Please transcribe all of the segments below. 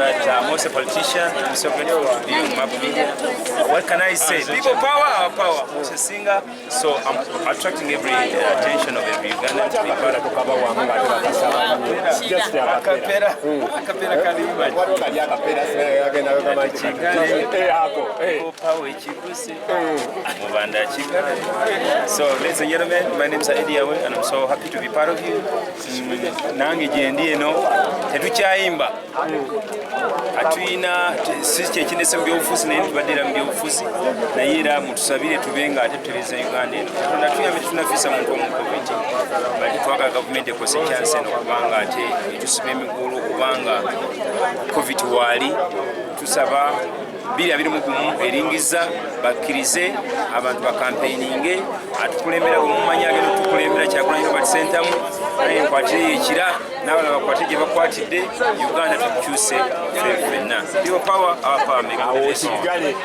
but I'm also a politician. I'm so grateful to be on MAP Media. What can I say? People power, our power. I'm a singer, so I'm attracting every attention of every Ugandan to be part of So, ladies and gentlemen, my name is Eddie Awe, and I'm so happy to be part of you. Nangi jendi eno tetukyayimba atuyina sisi ekinese mu byobufuzi naye tubadira mu byobufuzi naye era mutusabire tubenga ate tutereza Uganda eno katonda tuyambe tunafiisa muntu omu covid bali twagala gavumenti ekose chance eno kubanga ate etusiba emigulu kubanga covid wali tusaba 2021 eringiza bakkirize abantu bakampeininge atukulembera omumanya agenda tukulembera Kyagulanyi Robert Center mu naye nkwatire ekira n'abana bakwate gye bakwatidde Uganda tukyuse fenna bio power our power kigadde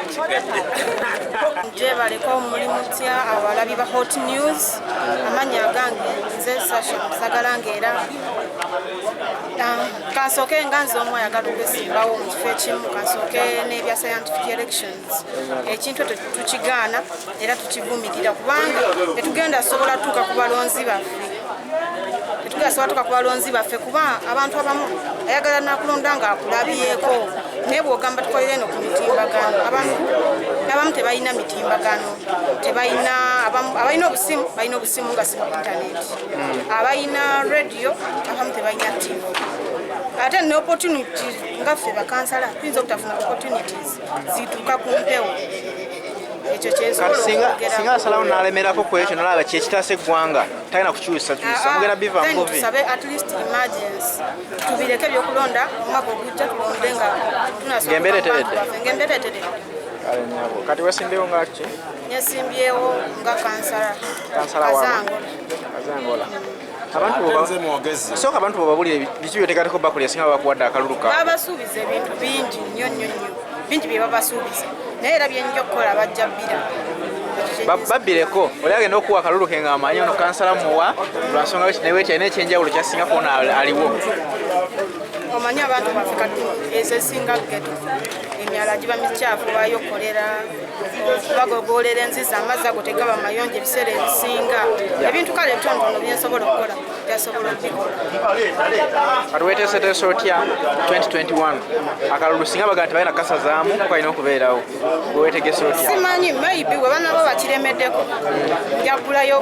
nje baliko mulimu tya abalabi ba hot news amanya gange nze sagala ngera kansoke nganze omwe ayagala okusimbawo mu kifo ekimu kansoke n'ebya scientific elections ekintu tukigaana era tukivumirira kubanga tetugenda sobola tuka ku balonzi baffe kuba abantu abamu ayagala nakulonda nga akulabyeko naye bw'ogamba tukolere eno ku mitimbagano abamu tebalina mitimbagano abalina obusimu nga si mu intaneti abalina radio abamu tebalina TV ate ne opportunity nga ffe bakansala tuyinza obutafuna opportunities zituuka ku mpewo ekyo singa asalawo n'alemerako ku ekyo nalaba kyekitaasa eggwanga talina kukyusa mugenda biva mubi tusabe at least emergency tubireke ebyokulonda omwaka ogujja tulonde nga ng'embeera eteredde kati wesimbyeo nga ki nyesimbyewo nga kansala Kazangola sooka abantu bobabulire biki byoteekateko bakulya singa bakuwadde akalulu ka babasuubiza ebintu bingi nnyo bingi bye babasuubiza naye era byenja okukola bajja bbira babbireko oli agenda okuwa akalulu ke ng'amanyi ono kansala muwa lwansonga newetya n'ekyenjawulo kyasinga ono aliwo omanyi abantu baffe kati ezesinga geto emyala giba mikyafu bayokolera okubagogoolera enzizi amazzi ago tegaba mayonjo ebiseera ebisinga ebintu kale ebitonotono byensobola okukola tyasobola okubikola kati weteeseteese otya 2021 akalulu singa bagala tebalina kasazaamu kalina okubeerawo wewetegese otya simanyi maybe we banabo bakiremeddeko njagulayo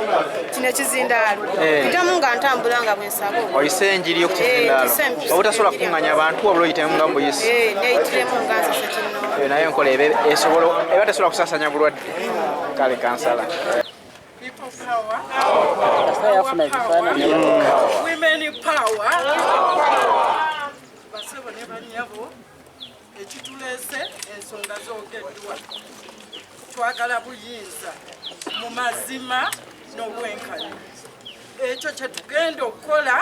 kino ekizindaalo ntamu nga ntambula nga bwensaba oyise enjiri okukizindaalo obutasobola kukuŋŋanya abantu wabula oyitemu nga mbuyisi neyitiremu nga nsese kino naye enkola eba tesobola kusasanya bulwadde kale kansala women power basebo ne banyabo ekitulese ensonga z'ogeddwa twagala buyinza mu mazima n'obwenkanya ekyo kye tugenda okukola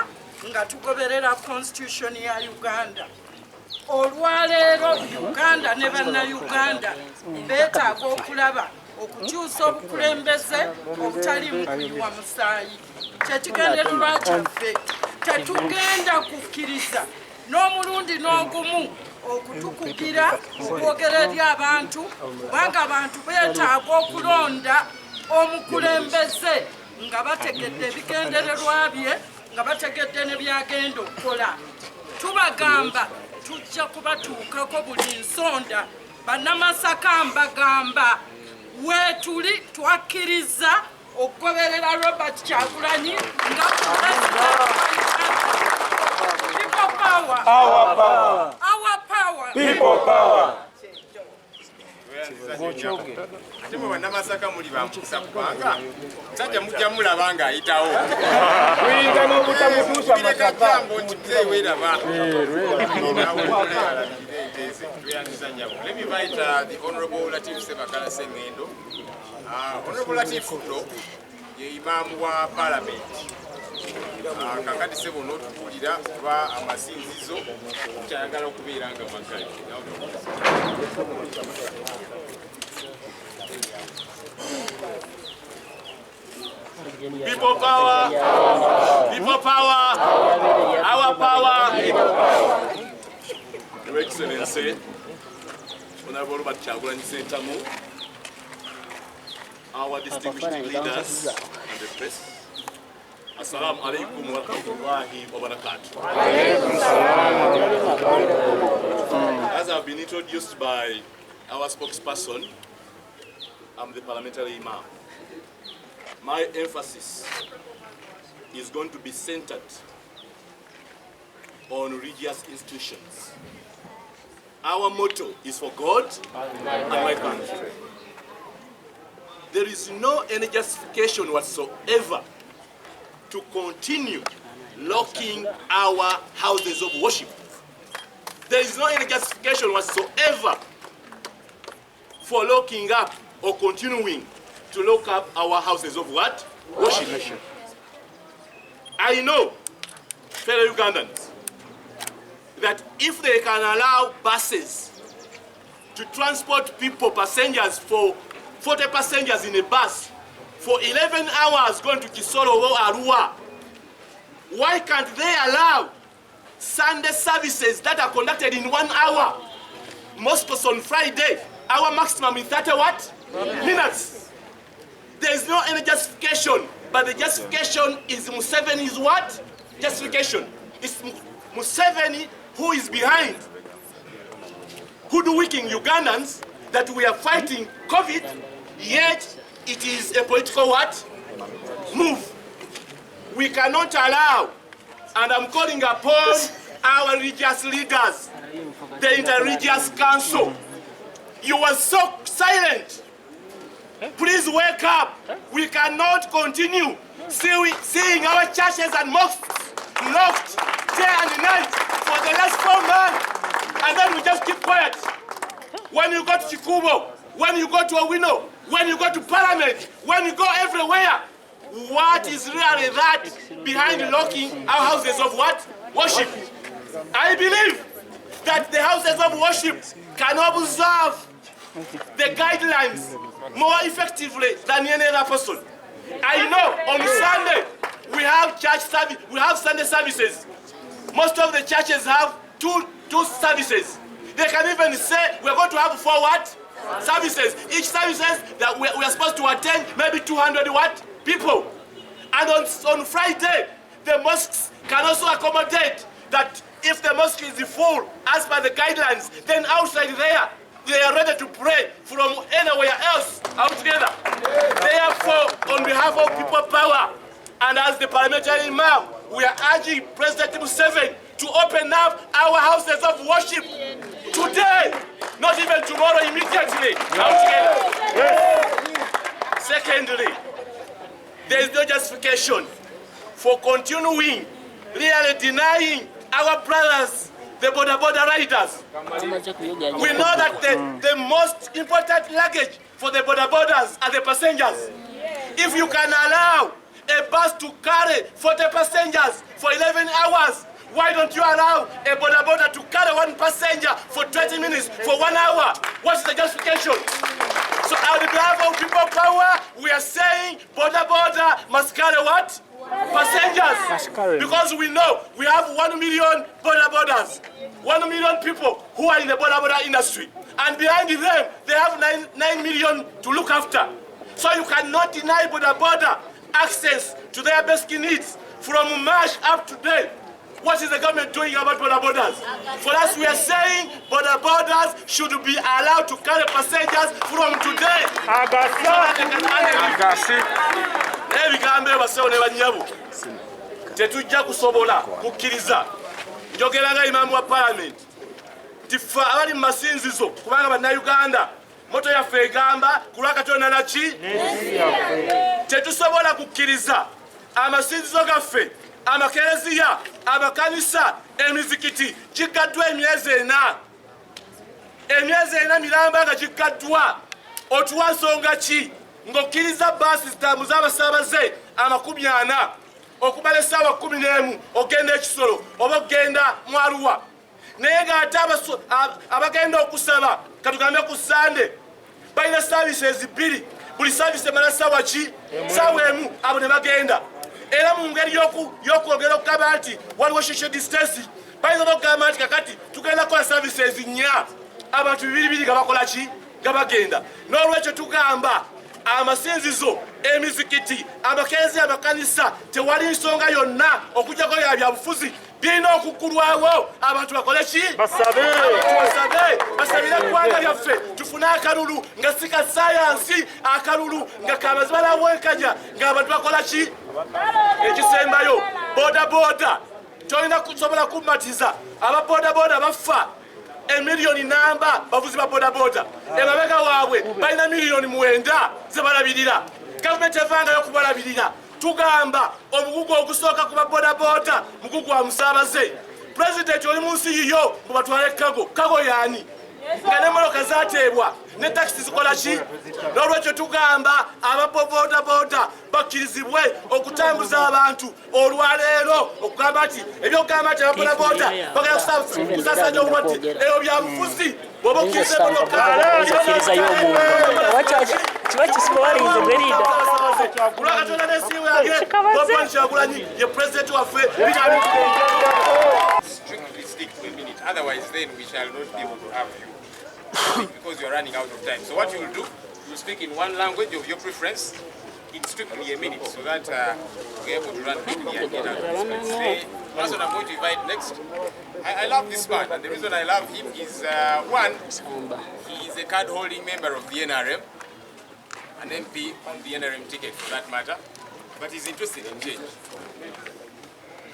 nga tugoberera constitution ya Uganda olwaleero Uganda ne bannayuganda beetaaga okulaba okukyusa obukulembeze obutalimu kuyiwa musaayi kyekigendererwa kyaffe tetugenda kukkiriza n'omulundi n'ogumu okutukugira okwogera eri abantu kubanga abantu beetaaga okulonda omukulembeze nga bategedde ebigendererwa bye nga bategedde ne byagenda okukola tubagamba tujja kubatuukako buli nsonda bannamasaka mbagamba weetuli twakkiriza okugoberera Robert Kyagulanyi nga people power our power people power ate mwe bannamasaka muli bamukisa kubanga musajja mujja mulaba ng'ayitawo kuyinza n'obutamutuusa masakaambo nti muzeeyi weeraba Let me invite the Honorable Latif Sebakala Sengendo. Honorable Latif Kuto, ye imaamu wa Parliament. Kakati sebo n'otubuulira kuba amasinzizo kyayagala okubeera nga magali. People power, people power, our power. Your Excellency, Honorable Robert Kyagulanyi Ssentamu, our distinguished leaders and the press. Assalamu alaikum wa rahmatullahi wa barakatuh. As I've been introduced by our spokesperson, I'm the parliamentary imam. My emphasis is going to be centered on religious institutions. Our motto is for God and my country. There is no any justification whatsoever to continue locking our houses of worship. There is no any justification whatsoever for locking up or continuing to lock up our houses of what? Worship. I know, fellow Ugandans, that if they can allow buses to transport people, passengers, for 40 passengers in a bus for 11 hours going to Kisoro or Arua, why can't they allow Sunday services that are conducted in 1 hour? Mosques on Friday, our maximum in 30 what? Minutes. There is no any justification, but the justification is Museveni's what? Justification. It's Museveni who is behind hoodwinking Ugandans that we are fighting COVID, yet it is a political what? Move. We cannot allow, and I'm calling upon our religious leaders, the Interreligious Council. You are so silent. Please wake up. We cannot continue seeing our churches and mosques locked day and night for the last 4 months, and then we just keep quiet. When you go to Chikubo, when you go to Owino, when you go to Parliament, when you go everywhere, what is really that behind locking our houses of what? Worship. I believe that the houses of worship can observe the guidelines more effectively than any other person. I know on Sunday we have church service, we have Sunday services. Most of the churches have two services. They can even say we're going to have 4 what? Services. Each services that we are supposed to attend maybe 200 what? People. And on Friday, the mosques can also accommodate that if the mosque is full as per the guidelines, then outside there, they are ready to pray from anywhere else altogether. Therefore, on behalf of People Power and as the parliamentary imam, we are urging President Museveni to open up our houses of worship today, not even tomorrow, immediately. Secondly, there is no justification for continuing really denying our brothers, the border riders. We know that the most important luggage for the borders are the passengers. If you can allow a bus to carry 40 passengers for 11 hours, why don't you allow a border to carry 1 passenger for 20 minutes, for 1 hour? What's the justification? So on behalf of People Power, we are saying border must carry what? Passengers. Because we know we have 1 million borders, 1 million people who are in the border industry. And behind them, they have 9 million to look after. So you cannot deny border access to their basic needs from March up to today. What is the government doing about borders? For us, we are saying borders should be allowed to carry passengers from today. Ebigambo basewo ne banyabo tetujja kusobola kukkiriza njogeranga imamu wa parliament tifa abali masinzizo kubanga bannayuganda moto yaffe egamba kulwa Katonda naki tetusobola kukkiriza amasinzizo gaffe amakereziya amakanisa emizikiti kigaddwa emyezi 4 miramba nga kigaddwa otuwa nsonga ki ng'okkiriza baasi zitambuza abasaabaze 40 okumala essaawa 11 ogenda ekisolo oba ogenda mu Arua naye ng'ate abagenda okusaba katugambe ku Sande balina services 2 buli service emala ssaawa ki ssaawa emu abo ne bagenda era mu ngeri y'okwogera okugamba nti waliwo social distance bayinza n'okugamba nti kakati tugenda kukola services nnya abantu 2 nga bakola ki nga bagenda n'olwekyo tugamba amasinzizo emizikiti amakenzi amakanisa tewali nsonga yonna okujjako ya byabufuzi birina okuggulwawo abantu bakole ki basabire eggwanga lyaffe tufune akalulu nga si ka sayansi akalulu nga kamazima nawekanya ng'abantu bakola ki ekisembayo bodaboda tolina kusobola kummatiza ababodaboda bafa emiliyoni namba bavuzi ba bodaboda emabega waabwe balina miliyoni 9 zebalabirira gavumenti evangayo okubalabirira tugamba omugugu ogusooka ku babodaboda mugugu wa musaabaze pulezidenti oli mu nsi yiyo mubatwale kago yaani nga n'emmotoka zaateebwa ne takisi zikola ki n'olwekyo tugamba ababodaboda bakkirizibwe okutambuza abantu olwaleero okugamba nti ebyokugamba nti ababodaboda bagenda kusasanya obulwadde ebyo byabufuzi bwoba okkiriza emmotoka kiba kisibawalinze bwerida kulwakatonda n'ensiimu yange Bobi Kyagulanyi ye pulezidenti waffe Strictly stick to a minute, otherwise then we shall not be able to have you because you are running out of time. So what you will do, you speak in one language of your preference in strictly a minute so that we're able to run quickly and get out of this place. The person I'm going to invite next, I love this man, and the reason I love him is one, he is a card-holding member of the NRM, an MP on the NRM ticket for that matter, but he's interested in change.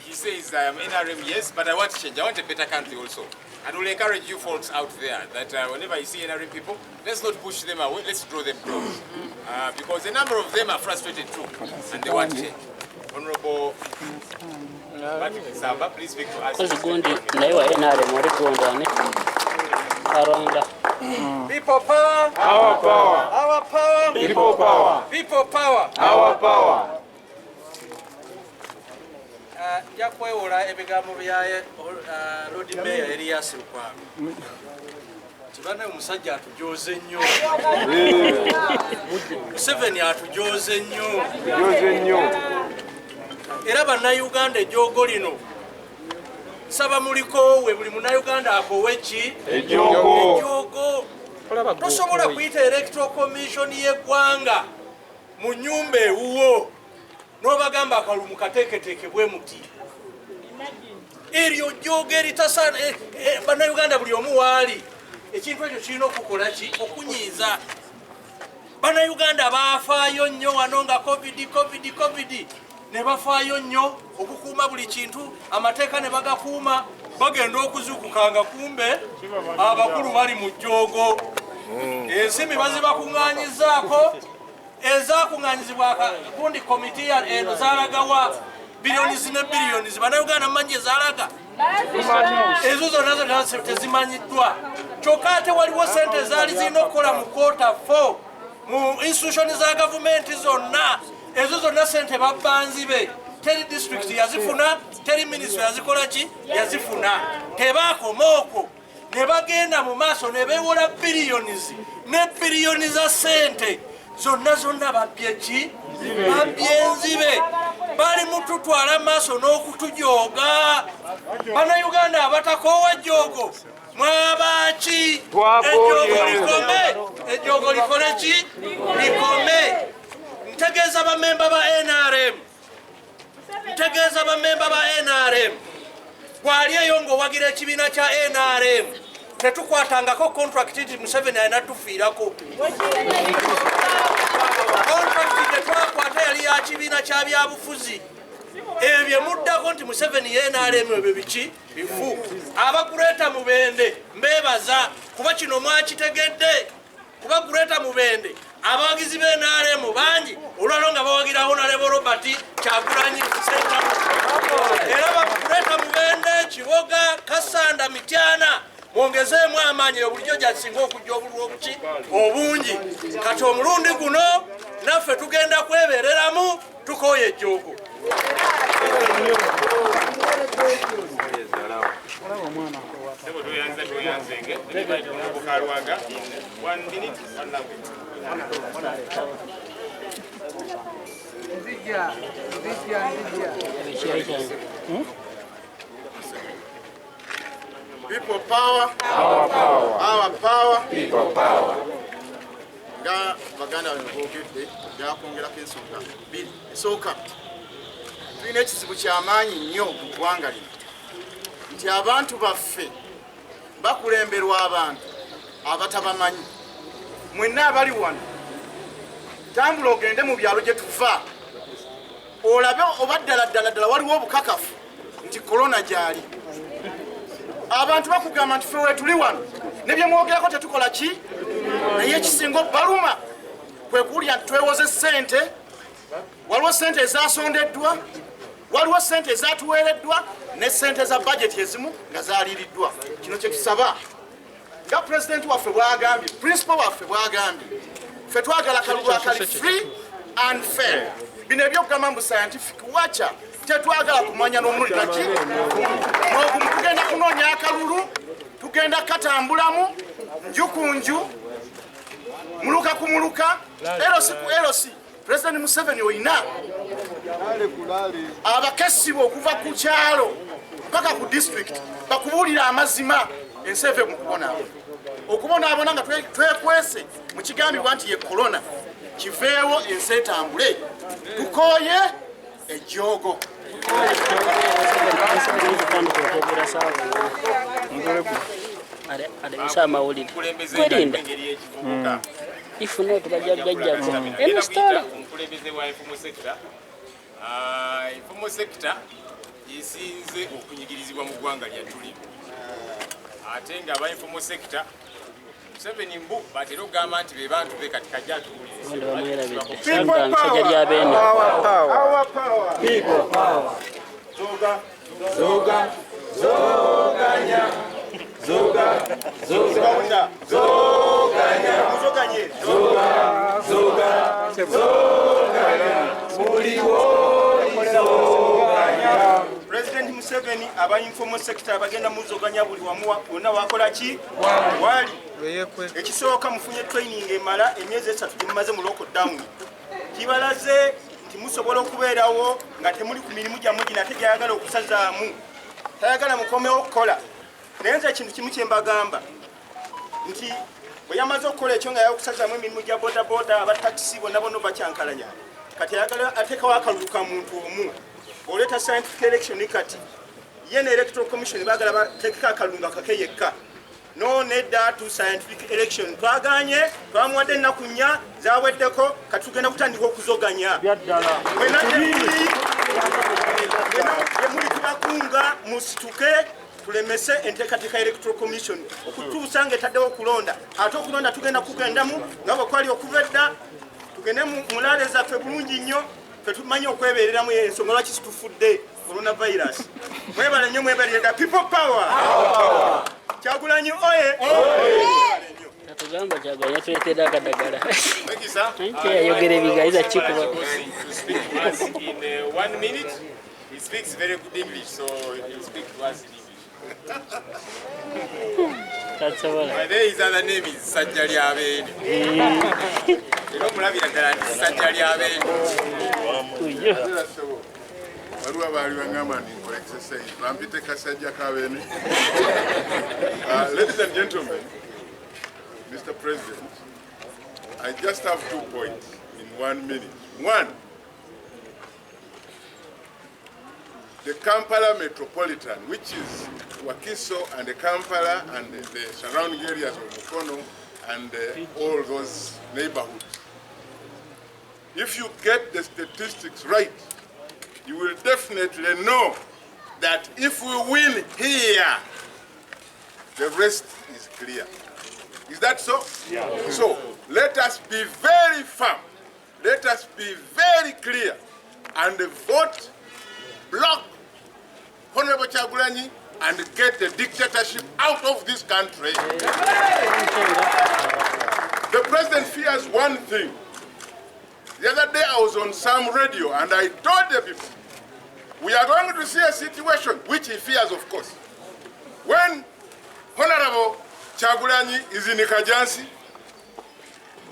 He says, I am NRM, yes, but I want change. I want a better country also. And we'll encourage you folks out there that whenever you see NRM people, let's not push them away, let's draw them close. Because a number of them are frustrated too, and they want change. Honorable Patrick Samba, please speak to us. People power, our power. Our power, people power. People power, our power. Yakwewola ebigambo bya Lord Mayor Elias Lukwago. Tibana omusajja atujoze nnyo. Museveni atujoze nnyo. Era bannayuganda ejjoogo lino saba muliko we buli munnayuganda akowe ki? Ejjoogo. Tosobola kuyita electoral commission y'eggwanga mu nnyumba ewuwo n'obagamba akalulu mukateeketeeke bwe muti. Eryo jjoogo eritasaana bannayuganda buli omu waali ekintu ekyo kirina okukola ki? Okunyiiza. Bannayuganda baafaayo nnyo wano nga covid ne bafaayo nnyo okukuuma buli kintu, amateeka ne bagakuuma, bagenda okuzuukuka nga kumbe abakulu bali mu jjoogo. Ensimbi bazibakuŋŋaanyizaako, ezaakuŋŋaanyizibwa gundi komiti eno zaalagawa biliyoni ne biliyoni, bannayuganda mumanyi ezaalaga ezo zonna tezimanyiddwa. Kyokka ate waliwo sente ezaali zirina okukola mu quarter 4 mu institution za gavumenti zonna, ezo zonna sente babbanzibe. Teri district yazifuna, teri ministry yazikola ki? Yazifuna. Tebaakoma okwo ne bagenda mu maaso ne beewola biliyoni ne biliyoni za sente zonna babbye ki? Babbye enzibe. Bali mututwala maaso n'okutujooga. Bannayuganda abatakoowa jjoogo mwabaki? Ejjoogo likome, ejjoogo likole ki? Likome. Ntegeeza bamemba ba NRM, ntegeeza bamemba ba NRM, gwali eyo ng'owagira ekibiina kya NRM tetukwatangako contract nti Museveni alina tufiirako. Contract tetwakwata yali ya kibiina kya byabufuzi. Ebyo bye muddako nti Museveni ye NRM ebyo biki? Bifu. Abakuleeta Mubende mbeebaza kuba kino mwakitegedde. Kuba kuleeta Mubende abawagizi b'NRM bangi olwalo nga bawagirawo Honorable Robert Kyagulanyi Center. Era bakuleeta Mubende, Kiboga, Kasanda, Mityana mwongezeemu amaanyi bulijjo gyasinga okujja obululu obuki obungi. Kati omulundi guno naffe tugenda kwebeereramu tukooye ejjoogo. People power. Our power. Our power. People power. Nga baganda boogedde byakwongerako ensonga bbiri. Esooka tulina ekizibu ky'amaanyi nnyo mu ggwanga lino nti abantu baffe bakulemberwa abantu abatabamanyi. Mwenna abali wano tambula ogende mu byalo gye tuva olabe oba ddala waliwo obukakafu nti korona gyali. Abantu bakugamba nti ffe wetuli wano ne bye mwogerako tetukola ki naye ekisinga obbaluma kwe kulya nti twewoze ssente. Waliwo ssente ezasondeddwa, waliwo ssente ezatuweereddwa ne ssente za bajeti ezimu nga zaliiriddwa. Kino kye tusaba nga pulezidenti waffe bw'agambye, principal waffe bw'agambye, ffe twagala kalulu akali free and fair. Bino ebyokugamba mbu scientific wacha tetwagala kumanya n'omulundi naki n'ogumu. Tugenda kunoonya akalulu, tugenda katambulamu nju ku nju, muluka ku muluka, erosi ku erosi. President Museveni oyina abakesibwa okuva ku kyalo mpaka ku district bakubuulira amazima ensi eve mu kubonaabona. Okubonaabona nga twekwese mu kigambibwa nti ye korona kiveewo ensi etambule. Tukooye ejjoogo. Kwerinda ifuna tubajjajjako emisitala omukulembeze wa informal sector esinze okunyigirizibwa mu ggwanga lyatuli ate nga aba informal sector Museveni mbu batera okugamba nti be bantu be kati kajja sajja lyabeene President Museveni aba informal sector abagenda muzoganya buli wamu wonna wakola ki wali ekisooka mufunye training emala emyezi 3 gimumaze mu lockdown. Kibalaze nti musobola okubeerawo nga temuli ku mirimu gyammwe gino ate gyayagala okusazaamu tayagala mukomewo okukola. Naye nze ekintu kimu kye mbagamba nti bwe yamaze okukola ekyo nga yakusazaamu emirimu gya bodaboda abatakisi bonna bonna bakyankalanya kati ayagala ateekawo akalulu ka muntu omu oleeta scientific election kati ye ne electoral commission baagala bateekeko akalulu nga kake yekka. No nedda to scientific election twaganye twamuwadde ennaku 4 zaweddeko kati tugenda kutandika okuzoganya. Mwena yemuli tubakunga musituke tulemese enteekateeka electoral commission okutuusa ng'etaddewo okulonda ate okulonda tugenda kugendamu nga bwe kwali okuva edda tugende mulaale zaffe bulungi nnyo ffe tumanyi okwebeereramu ensonga lwaki situfudde coronavirus. Mwebale nnyo mwebalire dda people power. Kyagulanyi oye atugamba Kyagulanyi tuleetedde akadagala yayogera ebigayiza kikuba. In 1 minute he speaks very good English, so he'll speak to us in English. That's all. His other name is Sajja Lyabeene. Era omulabira ddala nti Sajja Lyabeene. Waliwo abaali bagamba nti nkola exercise bampite Kasajja Kabeene. Ladies and gentlemen, Mr. President, I just have 2 points in 1 minute. One, the Kampala Metropolitan, which is Wakiso and the Kampala and the surrounding areas of Mukono and all those neighborhoods. If you get the statistics right, you will definitely know that if we win here, the rest is clear. Is that so? Yeah. So let us be very firm. Let us be very clear and vote block Honorable Kyagulanyi and get the dictatorship out of this country. The president fears one thing. The other day I was on some radio and I told the people, we are going to see a situation which he fears, of course. When Honorable Kyagulanyi is in Kajansi,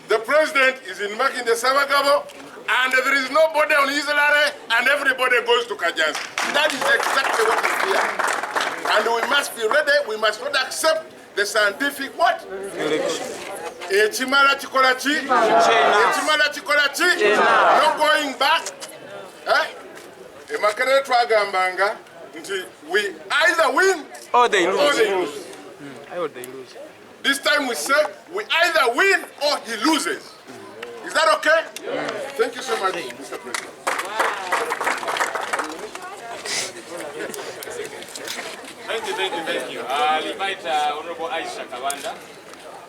the president is in Makinde Sabagabo, and there is nobody on Isolare, and everybody goes to Kajansi. That is exactly what he fears. And we must be ready. We must not accept the scientific what? Echimala chikolachi. Echimala chikolachi. No going back. Emakere twagambanga nti we either win or they lose. Or they lose. This time we say we either win or he loses. Is that okay? Thank you so much, Mr. President. Thank you. I'll invite Honorable Aisha Kabanda.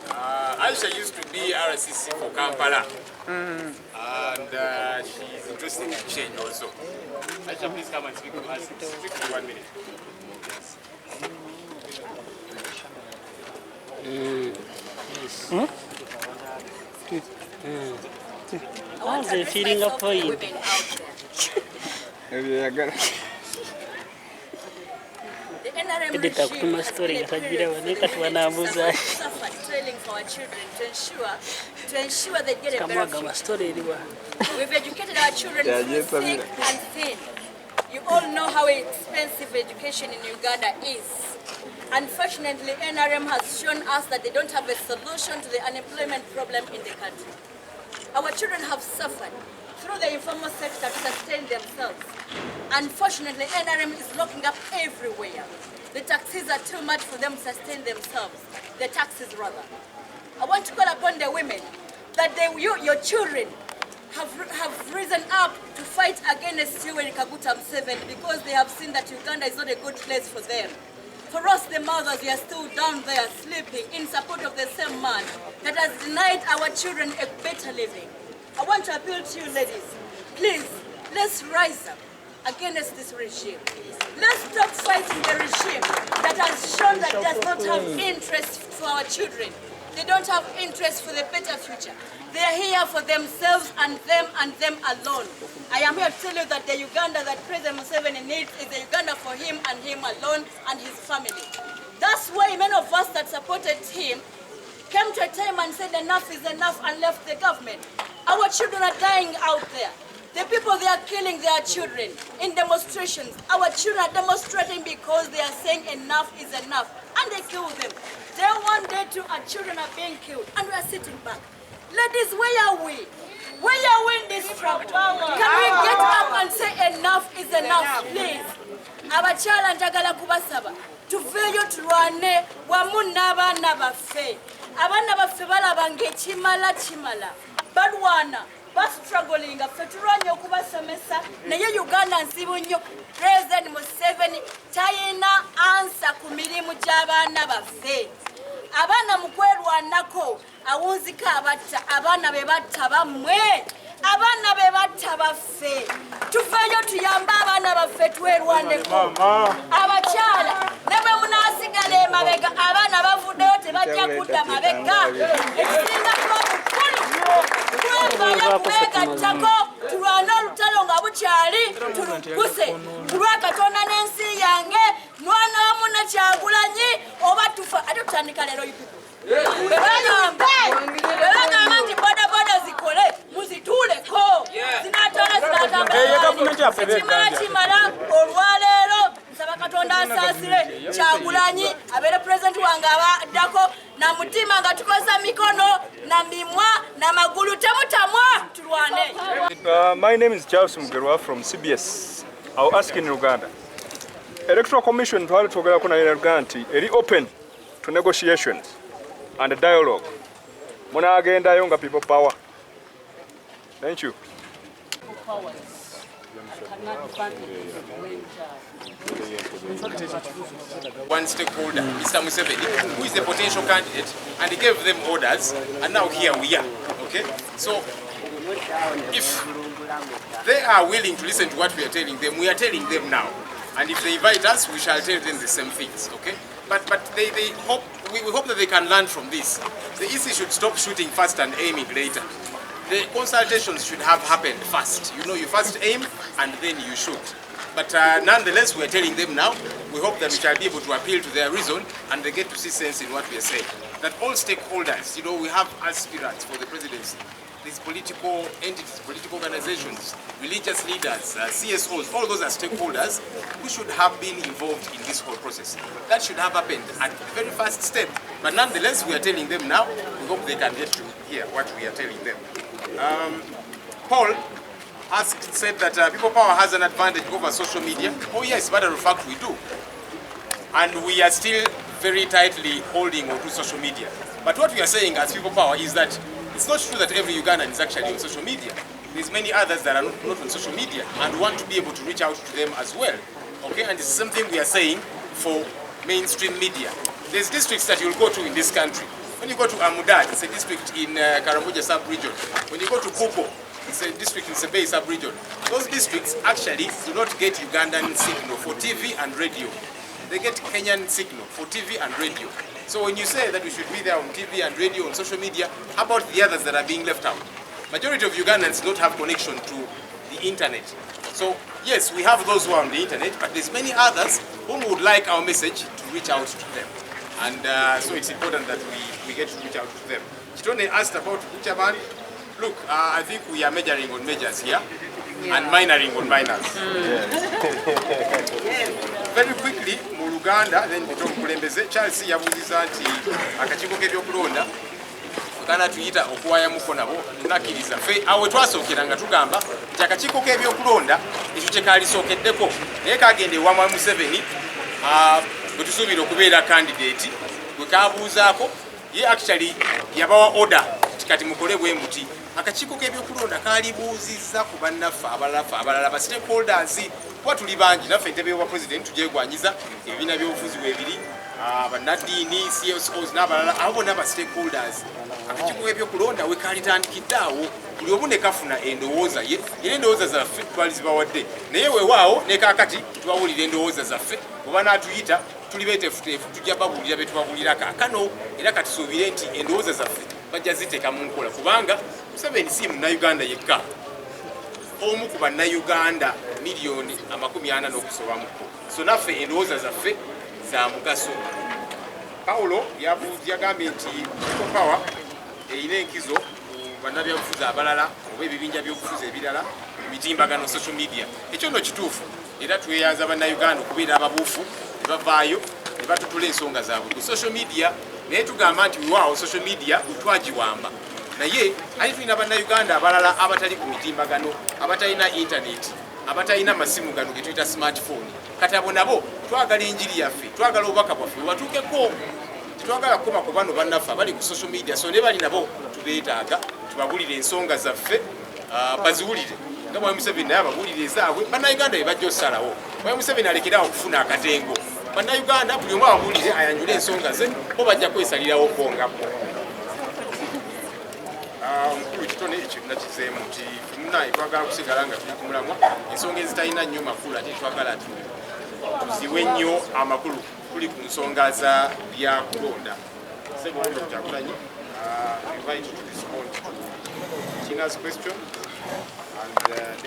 Aisha used to be RCC for Kampala. And she's interested in change also. Aisha, please come and speak to us. Speak for 1 minute. How's the feeling of you? Edita kutuma story ngatajira waneka tuwanabuza. Training for our children to ensure they get a better future. We've educated our children through thick and thin. You all know how expensive education in Uganda is. Unfortunately, NRM has shown us that they don't have a solution to the unemployment problem in the country. Our children have suffered through the informal sector to sustain themselves. Unfortunately, NRM is locking up everywhere. The taxes are too much for them to sustain themselves. The taxes, rather. I want to call upon the women that your children have risen up to fight against Yoweri Kaguta Museveni because they have seen that Uganda is not a good place for them. For us, the mothers, we are still down there sleeping in support of the same man that has denied our children a better living. I want to appeal to you, ladies. Please, let's rise up against this regime. Let's stop fighting the regime that has shown that does not have interest for our children. They don't have interest for the better future. They are here for themselves and them alone. I am here to tell you that the Uganda that President Museveni needs is a Uganda for him and him alone and his family. That's why many of us that supported him came to a time and said enough is enough and left the government. Our children are dying out there. The people, they are killing their children in demonstrations. Our children are demonstrating because they are saying enough is enough. And they kill them. Day one, day two, our children are being killed. And we are sitting back. Ladies, where are we? Where are we in this struggle? Can we get up and say enough is enough, please? Abachala njagala kubasaba. Tuveyo tulwane wamu n'abaana baffe. Abaana baffe balaba ng'ekimala kimala. Balwana. Struggling ffe tulwanye okubasomesa naye Uganda nsibu nnyo. President Museveni tayina ansa ku mirimu gy'abaana baffe. Abaana mu kwerwanako awunzika abatta abaana be batta bammwe abaana be batta baffe. Tuveeyo tuyambe abaana baffe twerwaneko. Abakyala ne bwe munaasigala emabega abaana bavuddeyo tebajja kudda mabega. Ekisingako twevaayo kwegattako tulwane olutalo nga bukyali tuluguse tulwa Katonda n'ensi yange mwana wamu ne Kyagulanyi oba tufa ate tutandika leero bebagamba nti bodaboda zikole muzituuleko zinatwala kimala olwaleero nsaba Katonda asaasire Kyagulanyi abeere pulezidenti wange abaddako na mutima nga tukoza mikono na mimwa na magulu temutamwa tulwane. My name is Charles Mugerwa from CBS. I'll ask in Uganda. Electoral Commission twali twogerako nayo Uganda nti eri open to negotiations and dialogue. Munaagendayo nga people power. Thank you. One stakeholder, Mr. Museveni, who is a potential candidate, and he gave them orders, and now here we are. Okay? So, if they are willing to listen to what we are telling them, we are telling them now. And if they invite us, we shall tell them the same things. Okay? But they hope, we hope that they can learn from this. The EC should stop shooting first and aiming later. The consultations should have happened first. You know, you first aim and then you shoot. But nonetheless, we are telling them now, we hope that we shall be able to appeal to their reason and they get to see sense in what we are saying. That all stakeholders, you know, we have aspirants for the presidency. these political entities, political organizations, religious leaders, CSOs, all those are stakeholders who should have been involved in this whole process. That should have happened at the very first step. But nonetheless, we are telling them now, we hope they can get to hear what we are telling them. Paul said that People Power has an advantage over social media. Oh yes, matter of fact we do. And we are still very tightly holding on to social media. But what we are saying as People Power is that it's not true that every Ugandan is actually on social media. There's many others that are not on social media and want to be able to reach out to them as well. Okay, and it's something we are saying for mainstream media. There's districts that you'll go to in this country. When you go to Amudad, it's a district in Karambuja sub-region. When you go to Kuko, it's a district in Sebei sub-region. Those districts actually do not get Ugandan signal for TV and radio. They get Kenyan signal for TV and radio. So when you say that we should be there on TV and radio, on social media, how about the others that are being left out? Majority of Ugandans don't have connection to the internet. So yes, we have those who are on the internet, but there's many others whom would like our message to reach out to them. And so it's important that we get to reach out to them. Chitone asked about Uchaban. Look, I think we are majoring on majors here and minoring on minors. Very quickly, mu Luganda, then Bito Mukulembeze, Charles yabuuziza nti akakiiko k'ebyokulonda kana tuyita okuwaya muko nabo nakiriza ffe awe twasookera nga tugamba nti akakiiko k'ebyokulonda ekyo kye kaalisookeddeko naye kagende ewa Mwami Museveni bwe tusuubira okubeera candidate bwe kabuuzaako ye actually yabawa order kati mukole bwe muti akakiiko k'ebyokulonda kaalibuuzizza ku bannaffe abalala ba stakeholders kuba tuli bangi naffe entebe wa president tugyegwanyiza ebibiina by'obufuzi bwebiri bannaddiini CSOs n'abalala abo bonna ba stakeholders akakiiko k'ebyokulonda we kaalitandikidde awo buli omu ne kafuna endowooza ye era endowooza zaffe twali zibawadde naye weewaawo ne kaakati tubawulira endowooza zaffe oba n'atuyita tuli beeteefuteefu tujja babuulira be tubabulira kaakano era katusuubire nti endowooza zaffe bajja ziteeka mu nkola kubanga Museveni si munnayuganda yekka omu ku bannayuganda miliyoni 40 n'okusobamuko so naffe endowooza zaffe za mugaso. Paulo yagambye nti People Power erina enkizo ku bannabyabufuzi abalala oba ebibinja by'obufuzi ebirala mu mitimbagano social media. Ekyo nno kituufu era tweyanza bannayuganda okubeera ababuufu ne bavaayo ne batutula ensonga zaabwe ku social media naye tugamba nti waawo social media twagiwamba naye ali tulina bannayuganda abalala abatali ku mitimbagano abatalina internet abatalina masimu gano ge tuyita smartphone kati abo nabo twagala enjiri yaffe twagala obubaka bwaffe bwatuukeko tetwagala kukoma ku bano bannaffe abali ku social media so ne bali nabo tubeetaaga tubabulire ensonga zaffe baziwulire nga Mwami Museveni naye ababulire ezaabwe bannayuganda be bajja osalawo Mwami Museveni alekerawo okufuna akatengo bannayuganda buli omu ababulire ayanjule ensonga ze bo bajja kwesalirawo kwongako. Omukulu kitone ekyo nakizeemu nti munaye twagala kusigala nga tuli ku mulamwa ensonga ezitalina nnyo makulu ate twagala tuziwe nnyo amakulu tuli ku nsonga za byakulonda. Dr. Kyagulanyi, invite you to respond to Tina's question and